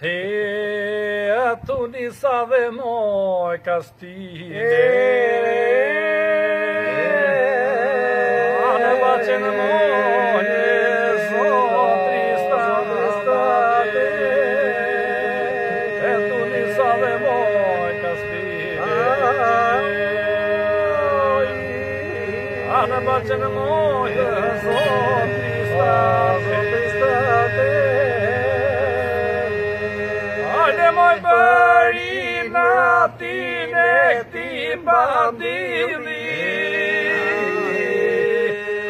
He, tu nisa dhe moj kastile Anë bache në moj zotri state He, tu nisa dhe moj kastile Anë bache në moj zotri state Hajde moj bëri natin e këti bandili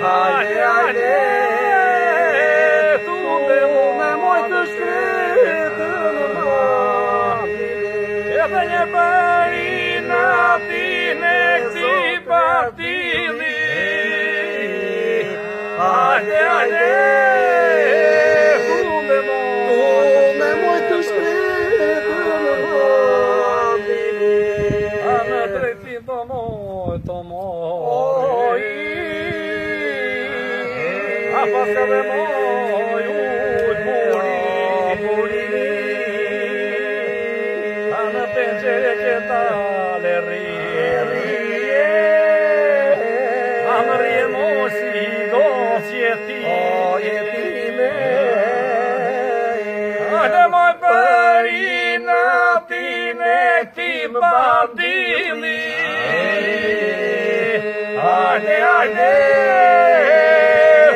Hajde, tunde me moj të shkretë në bandili Edhe një bëri natin e këti bandili Hajde, tunde moj të shkretë të moj A pas edhe moj muri A në penqere që tale rrie A në rrie mosi do jetime A në moj bëri natin e këtim bandili Hajde,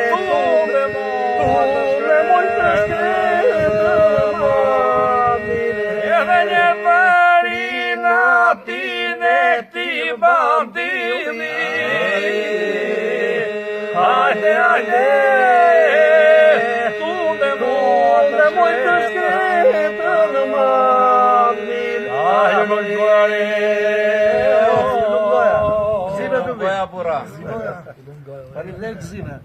tunde moj të shkretë në bandili Edhe një bëri natin e këti bandili Hajde, tunde moj të shkretë në bandili Hajde më gjore Burra. Faleminderit Zina.